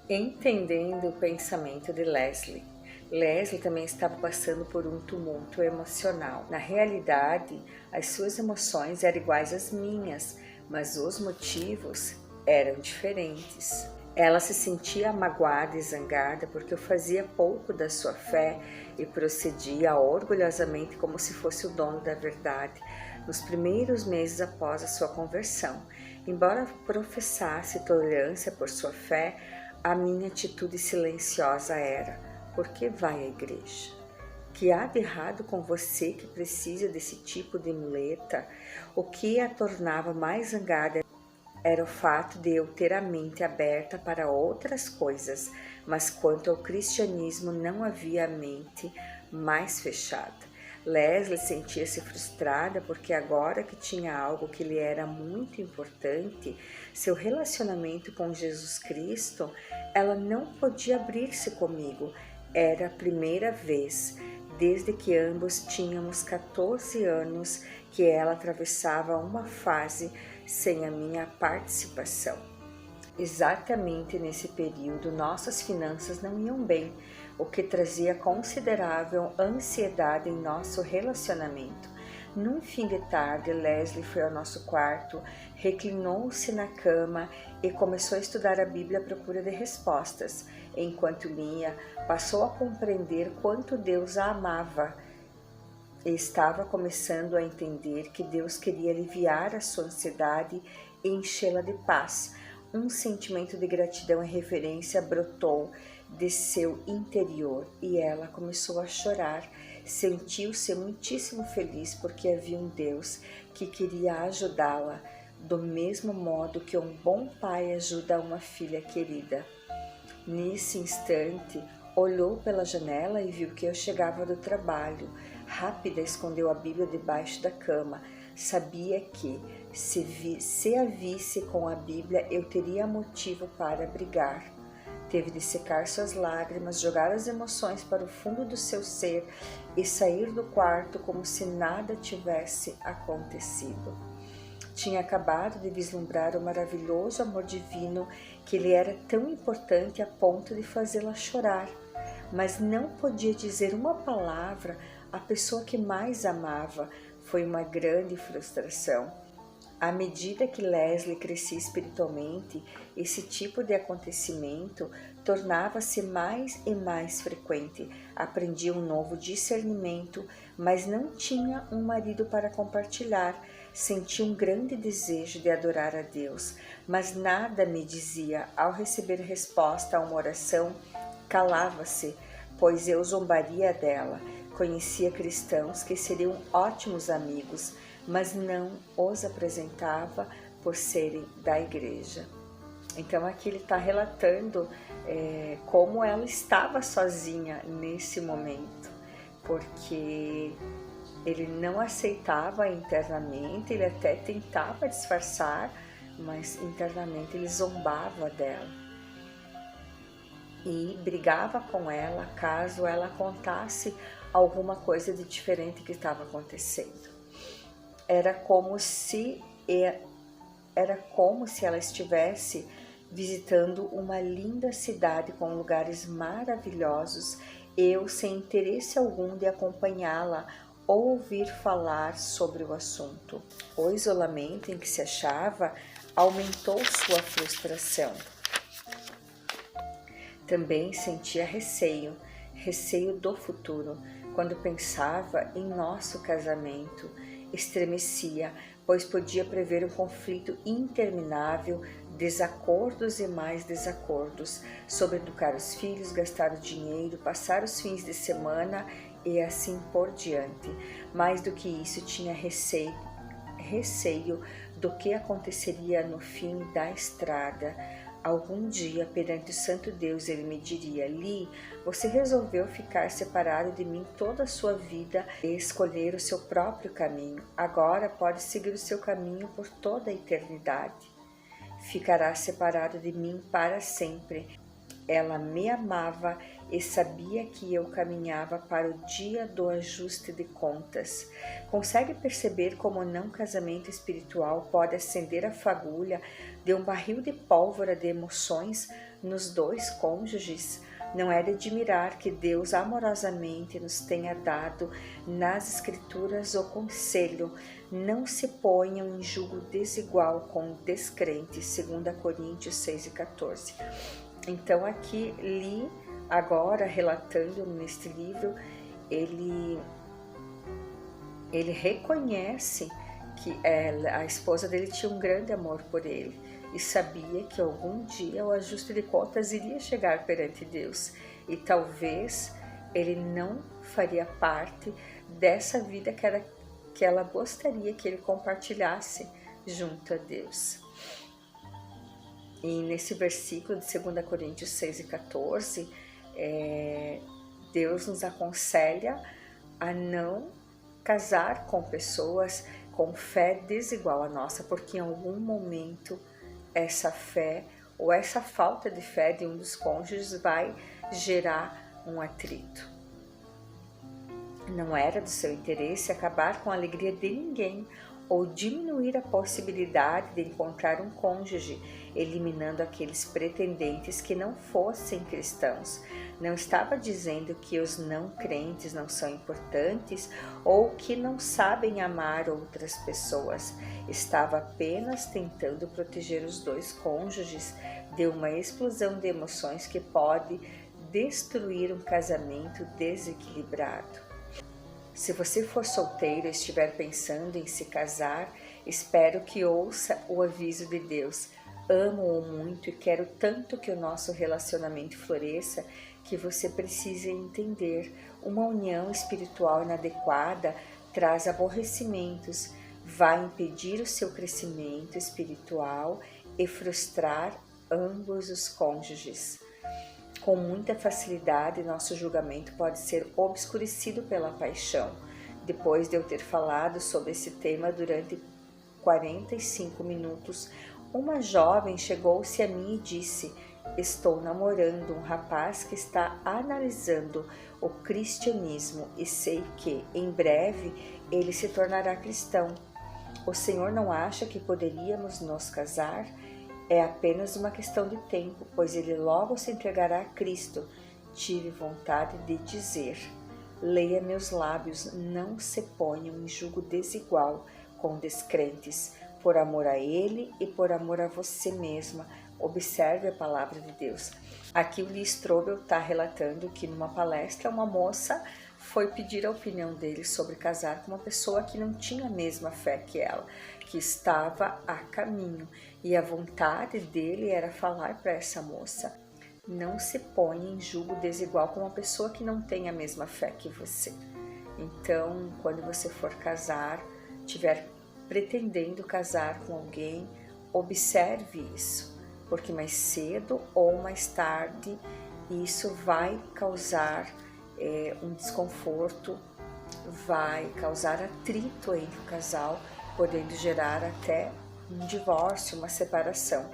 Entendendo o pensamento de Leslie. Leslie também estava passando por um tumulto emocional. Na realidade, as suas emoções eram iguais às minhas, mas os motivos eram diferentes. Ela se sentia magoada e zangada porque eu fazia pouco da sua fé e procedia orgulhosamente como se fosse o dono da verdade nos primeiros meses após a sua conversão. Embora professasse tolerância por sua fé, a minha atitude silenciosa era: por que vai à igreja? Que há de errado com você que precisa desse tipo de muleta? O que a tornava mais zangada era o fato de eu ter a mente aberta para outras coisas, mas quanto ao cristianismo não havia a mente mais fechada. Leslie sentia-se frustrada porque agora que tinha algo que lhe era muito importante, seu relacionamento com Jesus Cristo, ela não podia abrir-se comigo. Era a primeira vez, desde que ambos tínhamos 14 anos, que ela atravessava uma fase sem a minha participação. Exatamente nesse período, nossas finanças não iam bem, o que trazia considerável ansiedade em nosso relacionamento. Num fim de tarde, Leslie foi ao nosso quarto, reclinou-se na cama e começou a estudar a Bíblia à procura de respostas. Enquanto lia, passou a compreender quanto Deus a amava e estava começando a entender que Deus queria aliviar a sua ansiedade e enchê-la de paz. Um sentimento de gratidão e reverência brotou de seu interior e ela começou a chorar. Sentiu-se muitíssimo feliz porque havia um Deus que queria ajudá-la, do mesmo modo que um bom pai ajuda uma filha querida. Nesse instante, olhou pela janela e viu que eu chegava do trabalho. Rápida, escondeu a Bíblia debaixo da cama. Sabia que, se a visse com a Bíblia, eu teria motivo para brigar. Teve de secar suas lágrimas, jogar as emoções para o fundo do seu ser e sair do quarto como se nada tivesse acontecido. Tinha acabado de vislumbrar o maravilhoso amor divino que lhe era tão importante a ponto de fazê-la chorar, mas não podia dizer uma palavra à pessoa que mais amava. Foi uma grande frustração. À medida que Leslie crescia espiritualmente, esse tipo de acontecimento tornava-se mais e mais frequente. Aprendia um novo discernimento, mas não tinha um marido para compartilhar. Sentia um grande desejo de adorar a Deus, mas nada me dizia. Ao receber resposta a uma oração, calava-se, pois eu zombaria dela. Conhecia cristãos que seriam ótimos amigos, mas não os apresentava por serem da igreja. Então aqui ele está relatando como ela estava sozinha nesse momento, porque ele não aceitava internamente, ele até tentava disfarçar, mas internamente ele zombava dela e brigava com ela caso ela contasse alguma coisa de diferente que estava acontecendo. Era como se ela estivesse visitando uma linda cidade com lugares maravilhosos, eu sem interesse algum de acompanhá-la ou ouvir falar sobre o assunto. O isolamento em que se achava aumentou sua frustração. Também sentia receio do futuro. Quando pensava em nosso casamento, estremecia, pois podia prever um conflito interminável, desacordos e mais desacordos, sobre educar os filhos, gastar o dinheiro, passar os fins de semana e assim por diante. Mais do que isso, tinha receio do que aconteceria no fim da estrada. Algum dia, perante o santo Deus, ele me diria: Lee, você resolveu ficar separado de mim toda a sua vida e escolher o seu próprio caminho. Agora pode seguir o seu caminho por toda a eternidade. Ficará separado de mim para sempre. Ela me amava e sabia que eu caminhava para o dia do ajuste de contas. Consegue perceber como não casamento espiritual pode acender a fagulha de um barril de pólvora de emoções nos dois cônjuges, não é de admirar que Deus amorosamente nos tenha dado nas Escrituras o conselho: não se ponham em julgo desigual com descrentes, 2 Coríntios 6:14. Então aqui li agora, relatando neste livro, ele reconhece que a esposa dele tinha um grande amor por ele e sabia que algum dia o ajuste de contas iria chegar perante Deus e talvez ele não faria parte dessa vida que ela gostaria que ele compartilhasse junto a Deus. E nesse versículo de 2 Coríntios 6:14, Deus nos aconselha a não casar com pessoas com fé desigual à nossa, porque em algum momento essa fé ou essa falta de fé de um dos cônjuges vai gerar um atrito. Não era do seu interesse acabar com a alegria de ninguém ou diminuir a possibilidade de encontrar um cônjuge, eliminando aqueles pretendentes que não fossem cristãos. Não estava dizendo que os não crentes não são importantes ou que não sabem amar outras pessoas. Estava apenas tentando proteger os dois cônjuges de uma explosão de emoções que pode destruir um casamento desequilibrado. Se você for solteiro e estiver pensando em se casar, espero que ouça o aviso de Deus. Amo-o muito e quero tanto que o nosso relacionamento floresça que você precisa entender. Uma união espiritual inadequada traz aborrecimentos, vai impedir o seu crescimento espiritual e frustrar ambos os cônjuges. Com muita facilidade, nosso julgamento pode ser obscurecido pela paixão. Depois de eu ter falado sobre esse tema durante 45 minutos, uma jovem chegou-se a mim e disse: estou namorando um rapaz que está analisando o cristianismo e sei que, em breve, ele se tornará cristão. O Senhor não acha que poderíamos nos casar? É apenas uma questão de tempo, pois ele logo se entregará a Cristo. Tive vontade de dizer: leia meus lábios, não se ponham em julgo desigual com descrentes, por amor a ele e por amor a você mesma. Observe a palavra de Deus. Aqui o Lee Strobel está relatando que numa palestra uma moça foi pedir a opinião dele sobre casar com uma pessoa que não tinha a mesma fé que ela, que estava a caminho, e a vontade dele era falar para essa moça: não se ponha em julgo desigual com uma pessoa que não tem a mesma fé que você. Então, quando você for casar, estiver pretendendo casar com alguém, observe isso, porque mais cedo ou mais tarde isso vai causar um desconforto, vai causar atrito entre o casal, podendo gerar até um divórcio, uma separação.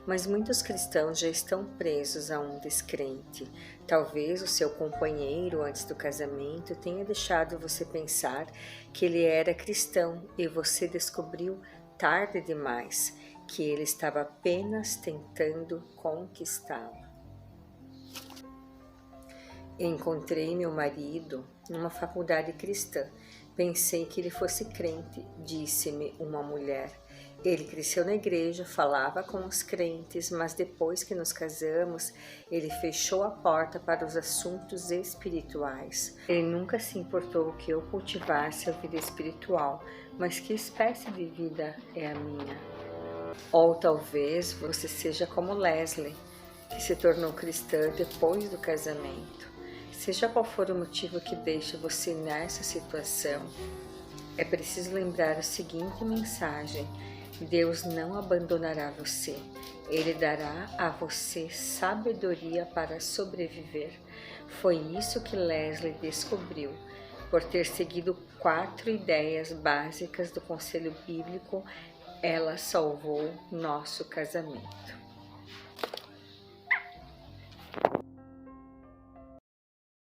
Mas muitos cristãos já estão presos a um descrente. Talvez o seu companheiro antes do casamento tenha deixado você pensar que ele era cristão e você descobriu tarde demais que ele estava apenas tentando conquistá-la. Encontrei meu marido numa faculdade cristã. Pensei que ele fosse crente, disse-me uma mulher. Ele cresceu na igreja, falava com os crentes, mas depois que nos casamos, ele fechou a porta para os assuntos espirituais. Ele nunca se importou que eu cultivasse a vida espiritual, mas que espécie de vida é a minha? Ou talvez você seja como Leslie, que se tornou cristã depois do casamento. Seja qual for o motivo que deixa você nessa situação, é preciso lembrar a seguinte mensagem: Deus não abandonará você. Ele dará a você sabedoria para sobreviver. Foi isso que Leslie descobriu. Por ter seguido 4 ideias básicas do conselho bíblico, ela salvou nosso casamento.